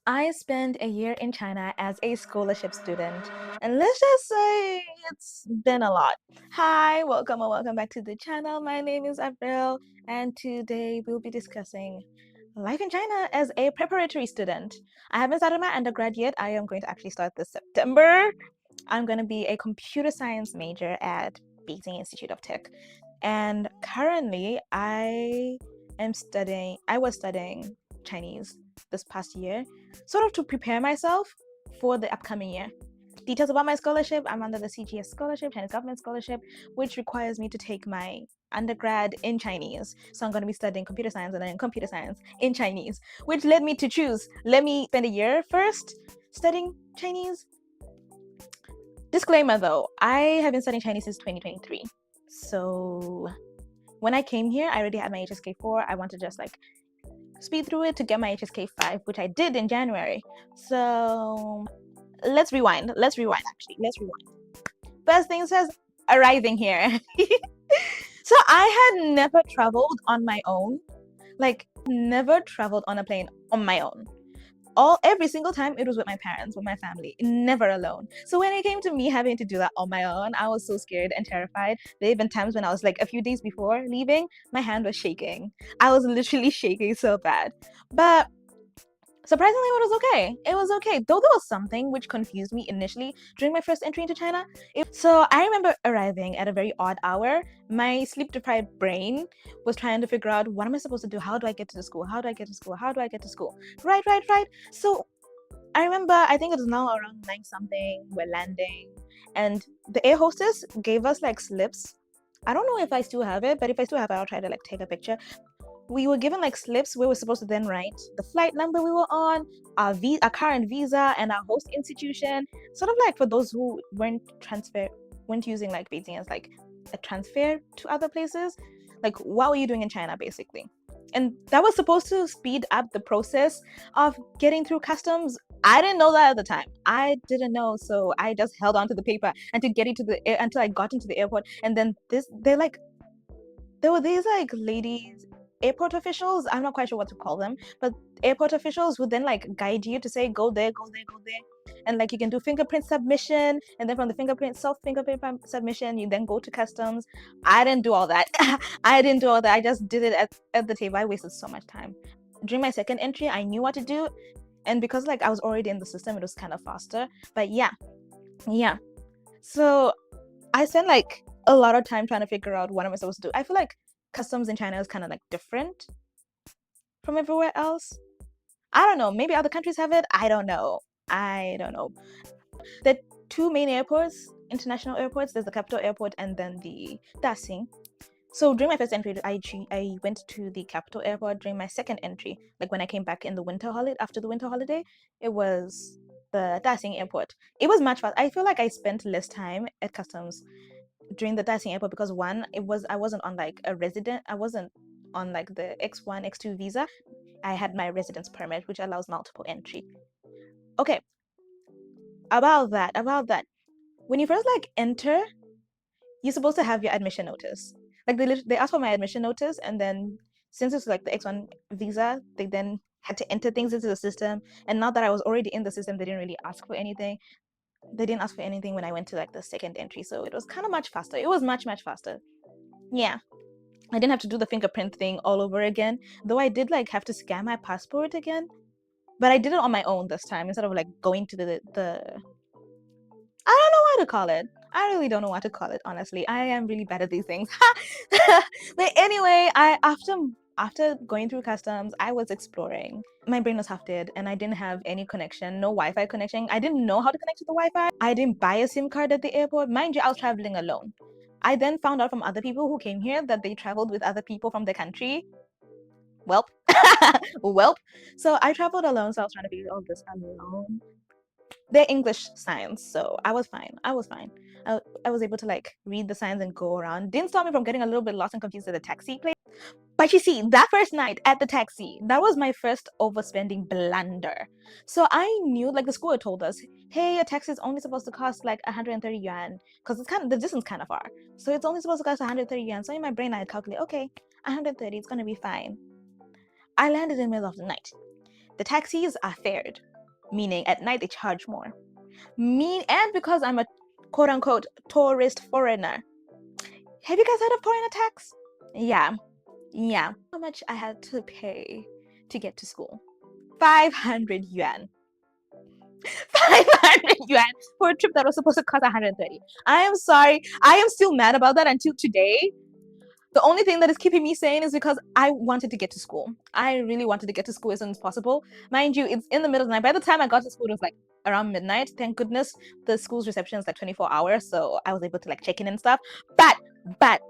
I spent a year in China as a scholarship student, and let's just say it's been a lot. Hi, welcome or welcome back to the channel. My name is Avril, and today we'll be discussing life in China as a preparatory student. I haven't started my undergrad yet. I am going to actually start this September. I'm going to be a computer science major at Beijing Institute of Tech, and currently I was studying Chinese this past year, sort of to prepare myself for the upcoming year. Details about my scholarship: I'm under the CGS scholarship, Chinese government scholarship, which requires me to take my undergrad in Chinese. So I'm going to be studying computer science and then computer science in Chinese, which led me to choose, let me spend a year first studying Chinese. Disclaimer though, I have been studying Chinese since 2023. So when I came here, I already had my HSK 4. I want to just like speed through it to get my HSK 5, which I did in January. So let's rewind. Let's rewind. First things first, arriving here. So I had never traveled on my own, like never traveled on a plane on my own. Every single time it was with my parents, with my family, never alone. So when it came to me having to do that on my own, I was so scared and terrified. There have been times when I was like a few days before leaving, my hand was shaking. I was literally shaking so bad. But surprisingly, it was okay. It was okay. Though there was something which confused me initially during my first entry into China. So I remember arriving at a very odd hour. My sleep-deprived brain was trying to figure out, what am I supposed to do? How do I get to the school? How do I get to school? How do I get to school? Right. So I remember, I think it was now around 9 something, we're landing, and the air hostess gave us like slips. I don't know if I still have it, but if I still have it, I'll try to like take a picture. We were given like slips where we're supposed to then write the flight number we were on, our current visa, and our host institution. Sort of like for those who weren't using like Beijing as like a transfer to other places. Like, what were you doing in China, basically? And that was supposed to speed up the process of getting through customs. I didn't know that at the time. I didn't know, so I just held on to the paper until I got into the airport. And then there were these like ladies, airport officials. I'm not quite sure what to call them, but airport officials would then like guide you to say go there, and like you can do fingerprint submission, and then from the fingerprint submission, you then go to customs. I didn't do all that. I just did it at the table. I wasted so much time. During my second entry, I knew what to do, and because like I was already in the system, it was kind of faster. But yeah. So I spent like a lot of time trying to figure out what am I supposed to do. I feel like customs in China is kind of like different from everywhere else. I don't know. Maybe other countries have it. I don't know. The two main airports, international airports. There's the capital airport and then the Daxing. So during my first entry, I went to the capital airport. During my second entry, like when I came back in the winter holiday, after the winter holiday, it was the Daxing airport. It was much faster. I feel like I spent less time at customs during the Daxing airport because one, I wasn't on like a resident. I wasn't on like the X1, X2 visa. I had my residence permit, which allows multiple entry. Okay, about that. When you first like enter, you're supposed to have your admission notice. Like they asked for my admission notice, and then since it's like the X1 visa, they then had to enter things into the system. And now that I was already in the system, they didn't really ask for anything. They didn't ask for anything when I went to like the second entry, so it was kind of much faster. It was much faster. Yeah. I didn't have to do the fingerprint thing all over again, though I did like have to scan my passport again, but I did it on my own this time instead of like going to the I don't know what to call it. I really don't know what to call it, honestly. I am really bad at these things. But anyway, after going through customs, I was exploring. My brain was half dead and I didn't have any connection, no Wi-Fi connection. I didn't know how to connect to the Wi-Fi. I didn't buy a SIM card at the airport. Mind you, I was traveling alone. I then found out from other people who came here that they traveled with other people from the country. Welp. Welp. So I traveled alone, so I was trying to figure all this alone. They're English signs, so I was fine. I was able to like read the signs and go around. Didn't stop me from getting a little bit lost and confused at the taxi place. But you see, that first night at the taxi, that was my first overspending blunder. So I knew, like the school had told us, hey, a taxi is only supposed to cost like 130 yuan, because the distance kind of far. So it's only supposed to cost 130 yuan. So in my brain, I calculate, okay, 130, it's gonna be fine. I landed in the middle of the night. The taxis are fared, meaning at night they charge more. And because I'm a quote unquote tourist foreigner. Have you guys heard of foreigner tax? Yeah. How much I had to pay to get to school? 500 yuan. 500 yuan for a trip that was supposed to cost 130. I am sorry. I am still mad about that until today. The only thing that is keeping me sane is because I wanted to get to school. I really wanted to get to school as soon as possible. Mind you, it's in the middle of the night. By the time I got to school, it was like around midnight. Thank goodness the school's reception is like 24 hours, so I was able to like check in and stuff. But that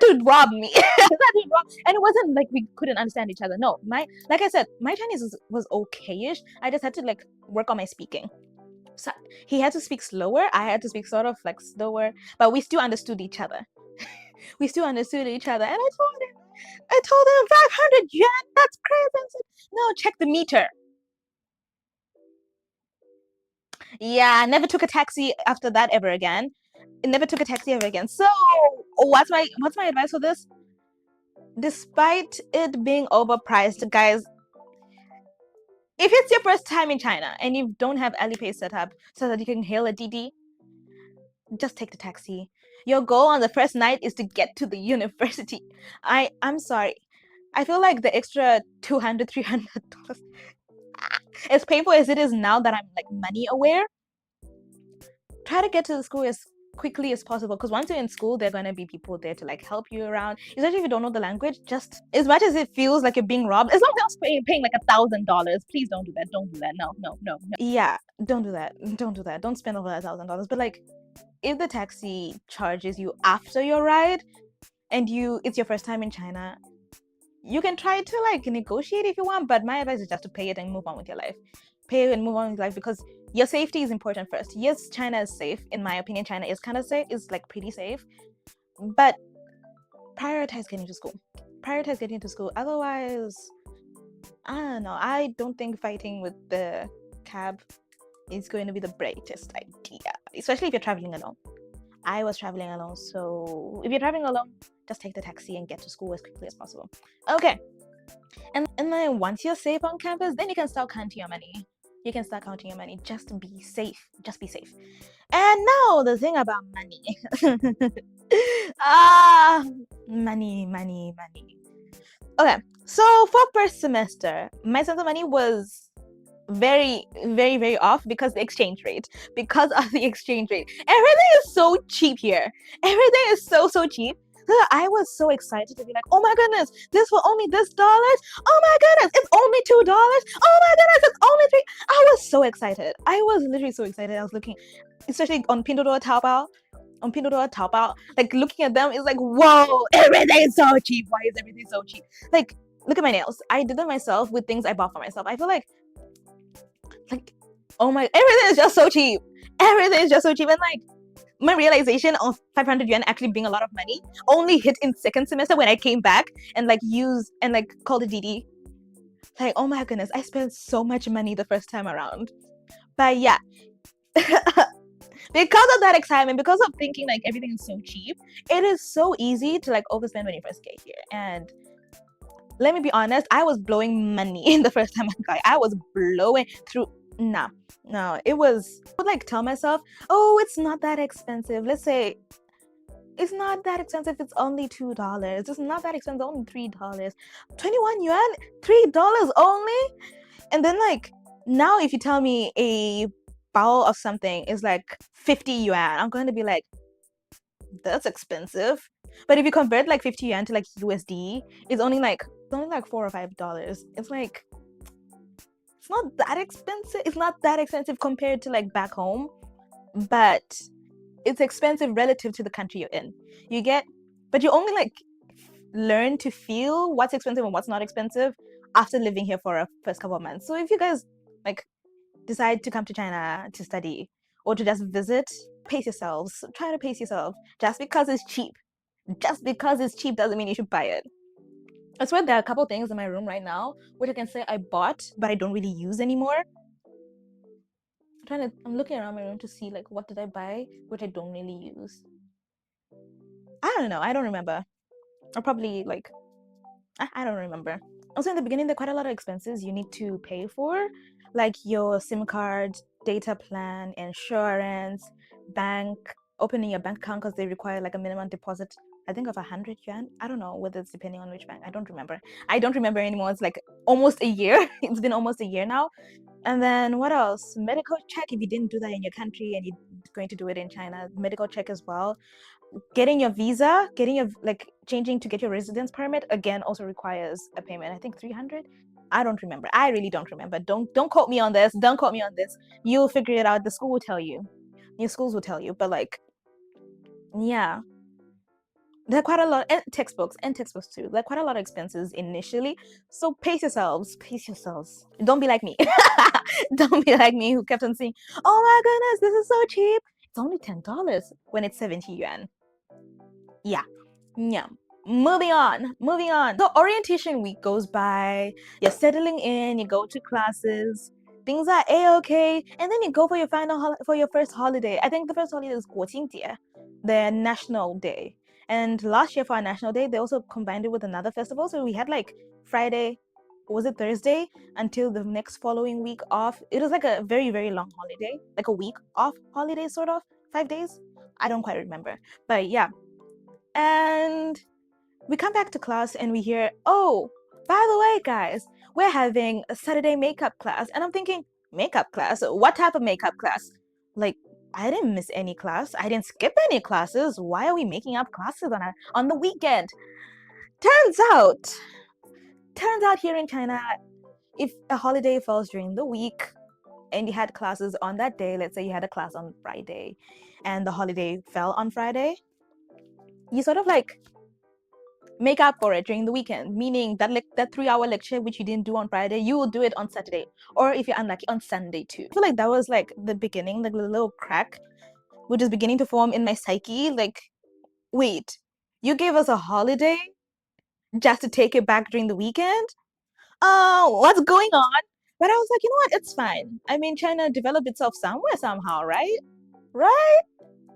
dude robbed me. That dude robbed, and it wasn't like we couldn't understand each other. No, like I said, my Chinese was okay-ish. I just had to like work on my speaking. So he had to speak slower. I had to speak sort of like slower, but we still understood each other. We still understood each other, and I told him 500 yuan. That's crazy. Said, no, check the meter. Yeah, never took a taxi after that ever again. Never took a taxi ever again. So what's my advice for this? Despite it being overpriced, guys, if it's your first time in China and you don't have Alipay set up so that you can hail a Didi, just take the taxi. Your goal on the first night is to get to the university. I'm sorry. I feel like the extra $200, $300, as painful as it is now that I'm like money aware, try to get to the school as quickly as possible, because once you're in school, there are going to be people there to like help you around, especially if you don't know the language. Just as much as it feels like you're being robbed, as long as you're paying like $1,000, please don't do that. No. Yeah, don't do that. Don't spend over $1,000. But like, if the taxi charges you after your ride and it's your first time in China, you can try to like negotiate if you want, but my advice is just to pay it and move on with your life. Pay it and move on with life, because your safety is important first. Yes, China is safe. In my opinion, China is kind of safe. It's like pretty safe. But prioritize getting to school. Otherwise, I don't know. I don't think fighting with the cab is going to be the brightest idea, especially if you're traveling alone. I was traveling alone, so if you're traveling alone, just take the taxi and get to school as quickly as possible. Okay. And then once you're safe on campus, then you can start counting your money. Just be safe. And now the thing about money. Money. Okay, so for first semester, my sense of money was very, very, very off because of the exchange rate. Everything is so cheap here. Everything is so cheap. So I was so excited to be like, oh my goodness, this for only this dollars. Oh my goodness, it's only $2. Oh my goodness, it's only $3. I was so excited. I was literally so excited. I was looking, especially on Pinduoduo, Taobao, like looking at them is like, whoa, everything is so cheap. Why is everything so cheap? Like, look at my nails. I did them myself with things I bought for myself. I feel like, oh my, everything is just so cheap. And like, my realization of 500 yuan actually being a lot of money only hit in second semester when I came back and like used and like called a Didi. Like, oh my goodness, I spent so much money the first time around. But yeah, because of that excitement, because of thinking like everything is so cheap, it is so easy to like overspend when you first get here. And let me be honest, I was blowing money in the first time I got. I was blowing through. No, it was. I would like tell myself, oh, it's not that expensive. Let's say it's not that expensive. It's only $2. It's not that expensive. Only $3. 21 yuan, $3 only. And then like now, if you tell me a bowl of something is like 50 yuan, I'm going to be like, that's expensive. But if you convert like 50 yuan to like USD, it's only like $4 or $5. It's like, it's not that expensive. It's not that expensive compared to like back home, but it's expensive relative to the country you're in. But you only like learn to feel what's expensive and what's not expensive after living here for a first couple of months. So if you guys like decide to come to China to study or to just visit, pace yourselves. Try to pace yourself. Just because it's cheap doesn't mean you should buy it. I swear there are a couple things in my room right now which I can say I bought but I don't really use anymore. I'm looking around my room to see like what did I buy which I don't really use. I don't know. I don't remember. Or probably like I don't remember. Also in the beginning, there are quite a lot of expenses you need to pay for, like your SIM card, data plan, insurance, bank, opening your bank account because they require like a minimum deposit, I think of 100 yuan. I don't know whether it's depending on which bank. I don't remember anymore. It's like almost a year. It's been almost a year now. And then what else? Medical check if you didn't do that in your country and you're going to do it in China. Medical check as well. Getting your visa, changing to get your residence permit again also requires a payment. I think 300. I don't remember. I really don't remember. Don't quote me on this. Don't quote me on this. You'll figure it out. The school will tell you. Your schools will tell you. But like, yeah, there are quite a lot, and textbooks too. There are quite a lot of expenses initially. So pace yourselves. Don't be like me. Don't be like me who kept on saying, "Oh my goodness, this is so cheap. It's only $10 when it's 70 yuan." Yeah. Moving on. So orientation week goes by, you're settling in, you go to classes, things are a-okay, and then you go for your for your first holiday. I think the first holiday is 国庆节, the national day. And last year for our national day, they also combined it with another festival. So we had like Friday, or was it Thursday, until the next following week off. It was like a very, very long holiday, like a week off holiday, sort of, 5 days. I don't quite remember, but yeah. And we come back to class and we hear, "Oh, by the way, guys, we're having a Saturday makeup class." And I'm thinking, makeup class? What type of makeup class? Like, I didn't miss any class. I didn't skip any classes. Why are we making up classes on the weekend? Turns out here in China, if a holiday falls during the week and you had classes on that day, let's say you had a class on Friday and the holiday fell on Friday, you sort of like make up for it during the weekend, meaning that that 3-hour lecture which you didn't do on Friday, you will do it on Saturday, or if you're unlucky, on Sunday too. I feel like that was like the beginning, like the little crack which is beginning to form in my psyche. Like, wait, you gave us a holiday just to take it back during the weekend? Oh, what's going on? But I was like, you know what, it's fine. I mean, China developed itself somewhere somehow, right?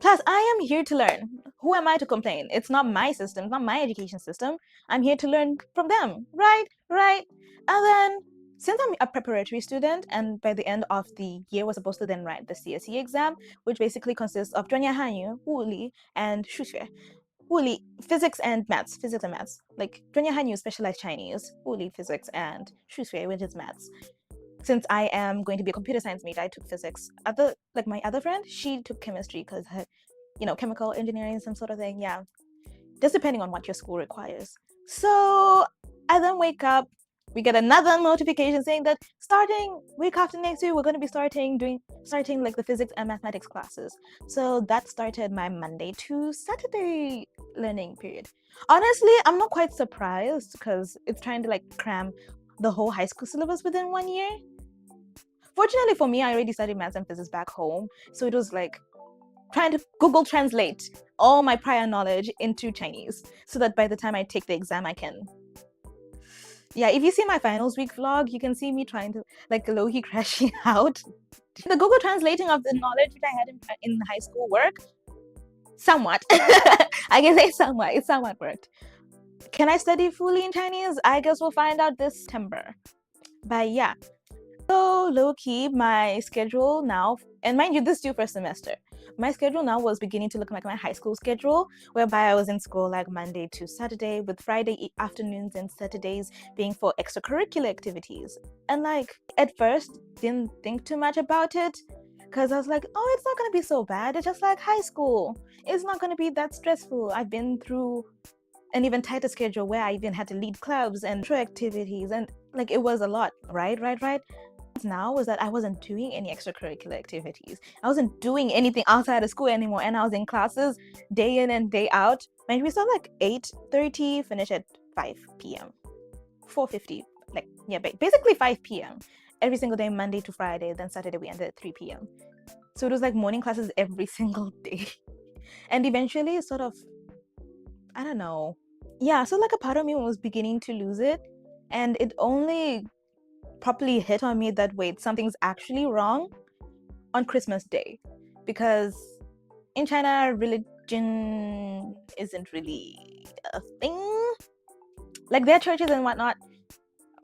Plus, I am here to learn. Who am I to complain? It's not my system, it's not my education system. I'm here to learn from them, right? And then, since I'm a preparatory student, and by the end of the year, we're supposed to then write the CSE exam, which basically consists of 专业汉语, 物理, and 数学. 物理, physics and maths. Like 专业汉语 specialized Chinese, 物理 physics, and 数学, which is maths. Since I am going to be a computer science major, I took physics. My other friend, she took chemistry because her, chemical engineering, some sort of thing. Yeah, just depending on what your school requires. So I then wake up, we get another notification saying that starting week after next week, we're going to be starting like the physics and mathematics classes. So that started my Monday to Saturday learning period. Honestly, I'm not quite surprised because it's trying to like cram the whole high school syllabus within 1 year. Fortunately for me, I already studied maths and physics back home, so it was like trying to Google Translate all my prior knowledge into Chinese so that by the time I take the exam, I can. Yeah, if you see my finals week vlog, you can see me trying to like low-key crashing out. The Google translating of the knowledge which I had in high school worked somewhat. I can say somewhat. It somewhat worked. Can I study fully in Chinese? I guess we'll find out this September. But yeah. So low-key, my schedule now, and mind you, this is due first semester. My schedule now was beginning to look like my high school schedule, whereby I was in school like Monday to Saturday, with Friday afternoons and Saturdays being for extracurricular activities. And like at first, didn't think too much about it, because I was like, oh, it's not going to be so bad. It's just like high school. It's not going to be that stressful. I've been through an even tighter schedule where I even had to lead clubs and intro activities, and like it was a lot, right? Now was that I wasn't doing any extracurricular activities. I wasn't doing anything outside of school anymore, and I was in classes day in and day out. And we start like 8:30, finish at 5 p.m. 4:50, like yeah, basically 5 p.m. every single day, Monday to Friday. Then Saturday we ended at 3 p.m. So it was like morning classes every single day. And eventually, sort of, I don't know. Yeah, so like a part of me was beginning to lose it, and it only properly hit on me that wait, something's actually wrong on Christmas Day, because in China, religion isn't really a thing. Like their churches and whatnot,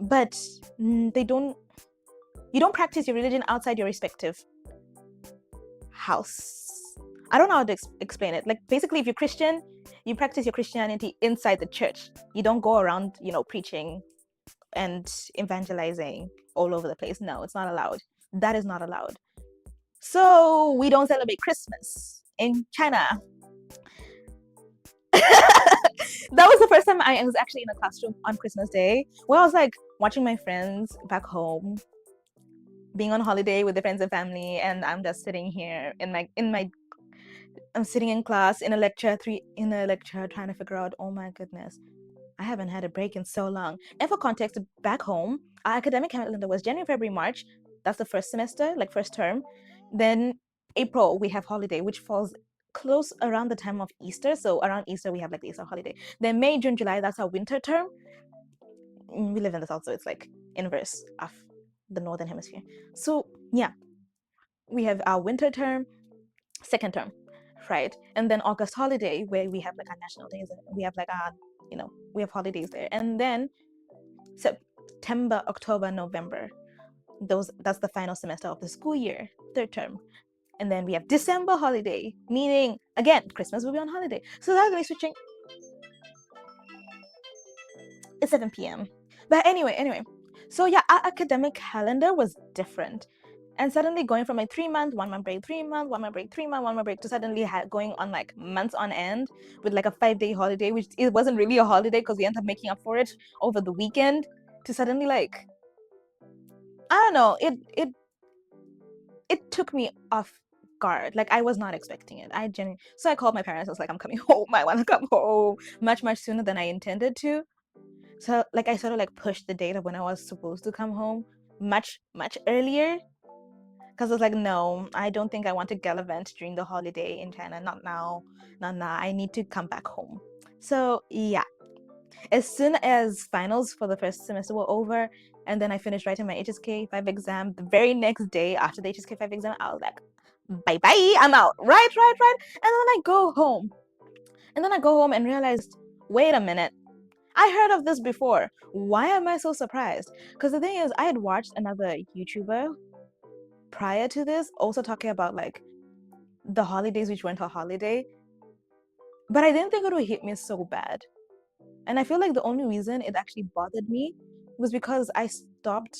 but you don't practice your religion outside your respective house. I don't know how to explain it. Like, basically, if you're Christian, you practice your Christianity inside the church. You don't go around, preaching and evangelizing all over the place. No, it's not allowed. That is not allowed. So we don't celebrate Christmas in China. That was the first time I was actually in a classroom on Christmas Day, where I was like watching my friends back home being on holiday with their friends and family, and I'm just sitting here I'm sitting in class in a lecture trying to figure out, oh my goodness, I haven't had a break in so long. And for context, back home, our academic calendar was January, February, March. That's the first semester, like first term. Then April, we have holiday, which falls close around the time of Easter. So around Easter, we have like the Easter holiday. Then May, June, July, that's our winter term. We live in the south, so it's like inverse of the northern hemisphere. So yeah, we have our winter term, second term, right? And then August holiday, where we have like our national days, and we have like our, we have holidays there. And then September, October, November, that's the final semester of the school year, third term. And then we have December holiday, meaning again Christmas will be on holiday. So that's like switching. It's 7 p.m. But anyway, so yeah, our academic calendar was different. And suddenly going from a 3-month, 1-month break, 3-month, 1-month break, 3-month, 1-month break, to suddenly going on like months on end with like a 5-day holiday, which it wasn't really a holiday because we ended up making up for it over the weekend, to suddenly like, I don't know, it took me off guard. Like, I was not expecting it. So I called my parents. I was like, I'm coming home. I want to come home much sooner than I intended to. So like I sort of like pushed the date of when I was supposed to come home much earlier, because I was like, no, I don't think I want to gallivant during the holiday in China. Not now. I need to come back home. So yeah, as soon as finals for the first semester were over, and then I finished writing my HSK 5 exam, the very next day after the HSK 5 exam, I was like, bye, I'm out. Right. And then I go home. And realized, wait a minute, I heard of this before. Why am I so surprised? Because the thing is, I had watched another YouTuber prior to this also talking about like the holidays which weren't a holiday, but I didn't think it would hit me so bad. And I feel like the only reason it actually bothered me was because I stopped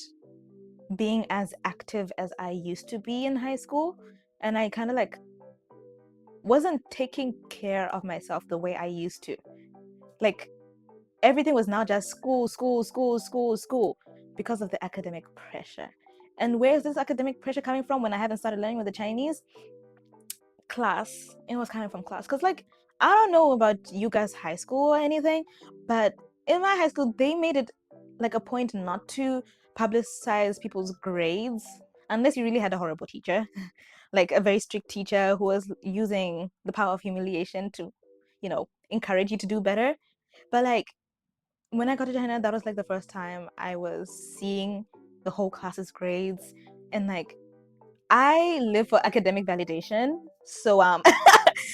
being as active as I used to be in high school, and I kind of like wasn't taking care of myself the way I used to. Like, everything was now just school because of the academic pressure. And where's this academic pressure coming from when I haven't started learning with the Chinese? Class. It was coming from class. Because, like, I don't know about you guys' high school or anything, but in my high school, they made it like a point not to publicize people's grades unless you really had a horrible teacher, like a very strict teacher who was using the power of humiliation to, encourage you to do better. But like, when I got to China, that was like the first time I was seeing the whole class's grades, and like, I live for academic validation, so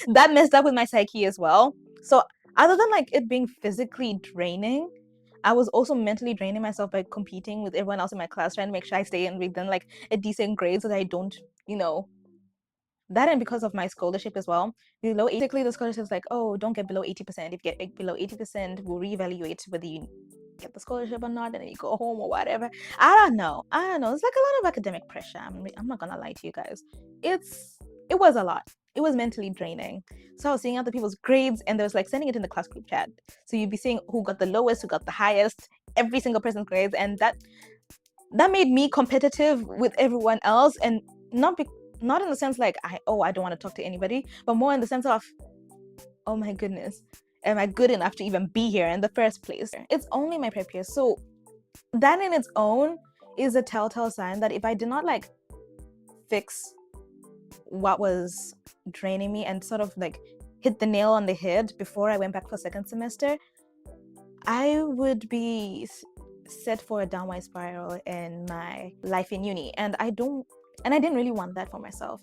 that messed up with my psyche as well. So other than like it being physically draining, I was also mentally draining myself by competing with everyone else in my class, trying to make sure I stay and within like a decent grade so that I don't, that, and because of my scholarship as well. Basically the scholarship is like, oh, don't get below 80%. If you get below 80%, we'll reevaluate whether you get the scholarship or not, and then you go home or whatever. I don't know. It's like a lot of academic pressure. I'm not gonna lie to you guys. It was a lot. It was mentally draining. So I was seeing other people's grades, and there was like sending it in the class group chat. So you'd be seeing who got the lowest, who got the highest, every single person's grades, and that made me competitive with everyone else, and not in the sense like I don't want to talk to anybody, but more in the sense of, oh my goodness, am I good enough to even be here in the first place? It's only my prep year. So that in its own is a telltale sign that if I did not like fix what was draining me and sort of like hit the nail on the head before I went back for second semester, I would be set for a downward spiral in my life in uni, and I didn't really want that for myself.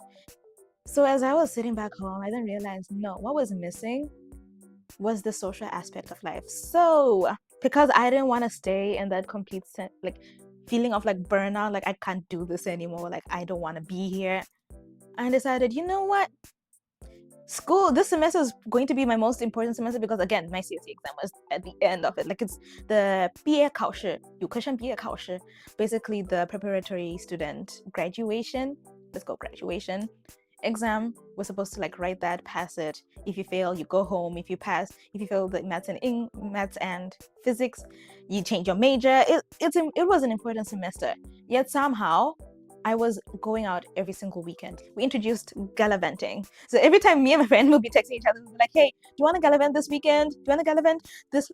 So as I was sitting back home, I then realized, no, what was missing was the social aspect of life. So because I didn't want to stay in that complete like feeling of like burnout, like I can't do this anymore, like I don't want to be here. I decided, you know what? School this semester is going to be my most important semester because again, my CSE exam was at the end of it. Like it's the 毕业考试, 有课程毕业考试, basically the preparatory student graduation. Let's go graduation exam. We're supposed to like write that, pass it. If you fail, you go home. If you pass, if you fail the maths and physics, you change your major. It was an important semester. Yet somehow I was going out every single weekend. We introduced gallivanting. So every time me and my friend would be texting each other, we'd be like, hey, do you want to gallivant this weekend? Do you want to gallivant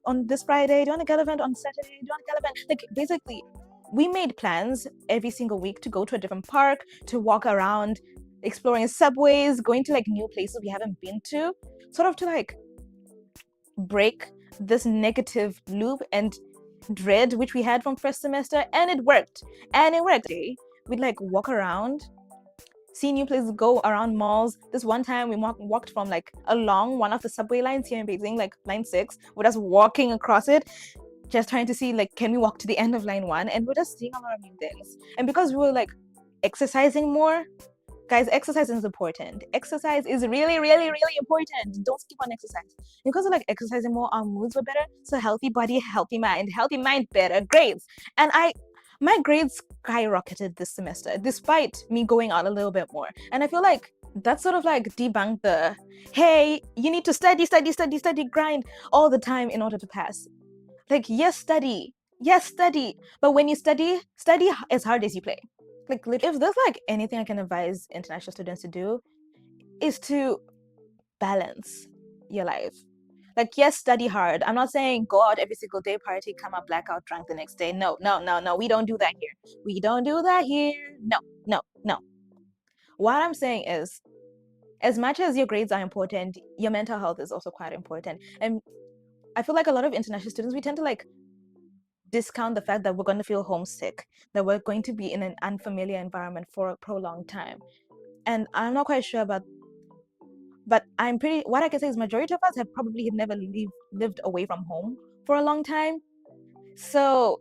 on this Friday? Do you want to gallivant on Saturday? Do you want to gallivant? Like basically, we made plans every single week to go to a different park, to walk around, exploring subways, going to like new places we haven't been to, sort of to like break this negative loop and dread which we had from first semester. And it worked. We'd like walk around, see new places, go around malls. This one time we walked from like along one of the subway lines here in Beijing, like line 6. We're just walking across it, just trying to see like, can we walk to the end of line 1? And we're just seeing a lot of new things. And because we were like exercising more, guys, exercise is important. Exercise is really, really, really important. Don't skip on exercise. Because of like exercising more, our moods were better. So healthy body, healthy mind, better grades. And my grades skyrocketed this semester, despite me going out a little bit more. And I feel like that sort of like debunked the, hey, you need to study, grind all the time in order to pass. Like, yes, study. But when you study as hard as you play. Like, if there's like anything I can advise international students to do, is to balance your life. Like, yes, study hard. I'm not saying go out every single day, party, come out blackout drunk the next day. No. We don't do that here. No. What I'm saying is, as much as your grades are important, your mental health is also quite important. And I feel like a lot of international students, we tend to like discount the fact that we're going to feel homesick, that we're going to be in an unfamiliar environment for a prolonged time. And I'm not quite sure about, but what I can say is majority of us have probably never lived away from home for a long time. So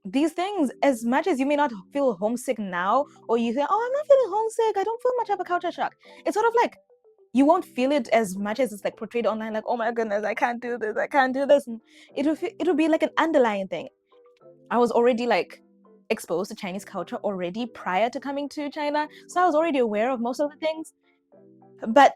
these things, as much as you may not feel homesick now, or you say, oh, I'm not feeling homesick, I don't feel much of a culture shock, it's sort of like you won't feel it as much as it's like portrayed online, like, oh my goodness, I can't do this. And it'll be like an underlying thing. I was already like exposed to Chinese culture already prior to coming to China, so I was already aware of most of the things. But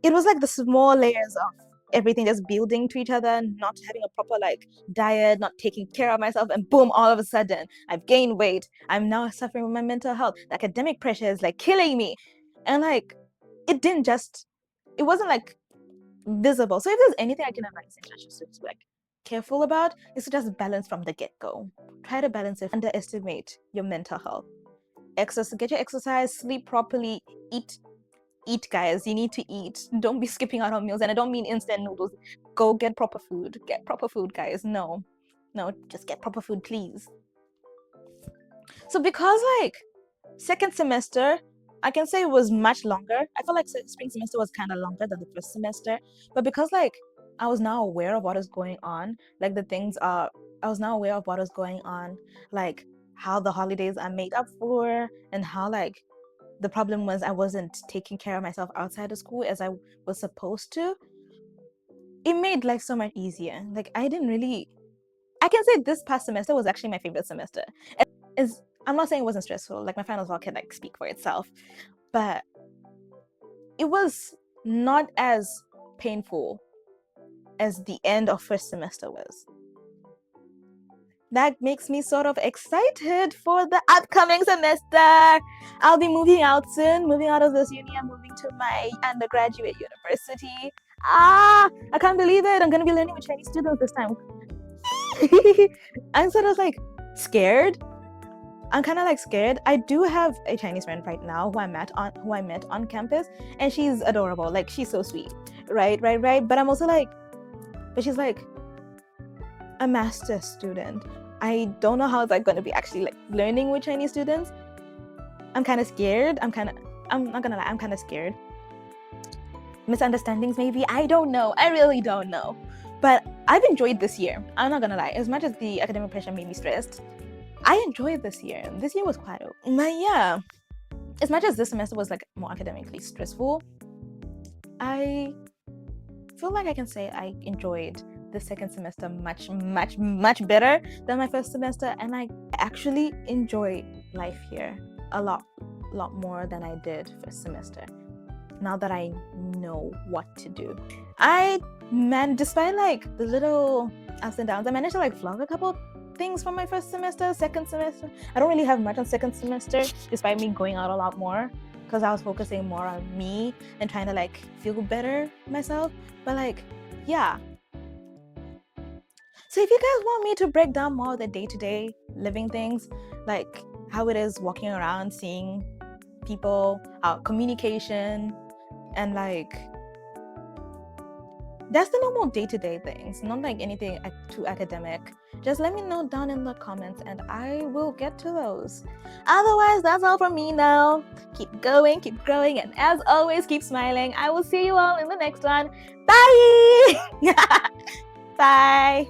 it was like the small layers of everything just building to each other, not having a proper like diet, not taking care of myself, and boom, all of a sudden I've gained weight. I'm now suffering with my mental health. The academic pressure is like killing me. And like it wasn't like visible. So if there's anything I can advise international students like careful about, is to just balance from the get-go. Try to balance it. Underestimate your mental health. Get your exercise, sleep properly, eat, guys. You need to eat. Don't be skipping out on meals. And I don't mean instant noodles. Go get proper food. Get proper food, guys. No, just get proper food, please. So because like second semester, I can say it was much longer. I feel like spring semester was kind of longer than the first semester, but because like I was now aware of what is going on, like I was now aware of what was going on, like how the holidays are made up for, and how like the problem was I wasn't taking care of myself outside of school as I was supposed to. It made life so much easier. Like I can say this past semester was actually my favorite semester. I'm not saying it wasn't stressful, like my finals all can like speak for itself, but it was not as painful as the end of first semester was. That makes me sort of excited for the upcoming semester. I'll be moving out soon, moving out of this uni. I'm moving to my undergraduate university. I can't believe it. I'm gonna be learning with Chinese students this time. I'm sort of like scared. I'm kind of like scared. I do have a Chinese friend right now who I met on campus, and she's adorable. Like she's so sweet, right. But I'm also like, but she's like a master's student. I don't know how it's like going to be actually like learning with Chinese students. I'm kind of scared. I'm not gonna lie. I'm kind of scared. Misunderstandings maybe. I don't know. I really don't know. But I've enjoyed this year. I'm not gonna lie. As much as the academic pressure made me stressed, I enjoyed this year. This year was quite okay. But yeah, as much as this semester was like more academically stressful, I feel like I can say I enjoyed the second semester much better than my first semester, and I actually enjoy life here a lot more than I did first semester, now that I know what to do. Despite like the little ups and downs, I managed to like vlog a couple things from my first semester. Second semester, I don't really have much on second semester, despite me going out a lot more, because I was focusing more on me and trying to like feel better myself. But like, yeah. So if you guys want me to break down more of the day-to-day living things, like how it is walking around, seeing people, communication, and like that's the normal day-to-day things, not like anything too academic, just let me know down in the comments and I will get to those. Otherwise, that's all from me now. Keep going, keep growing, and as always, keep smiling. I will see you all in the next one. Bye. Bye.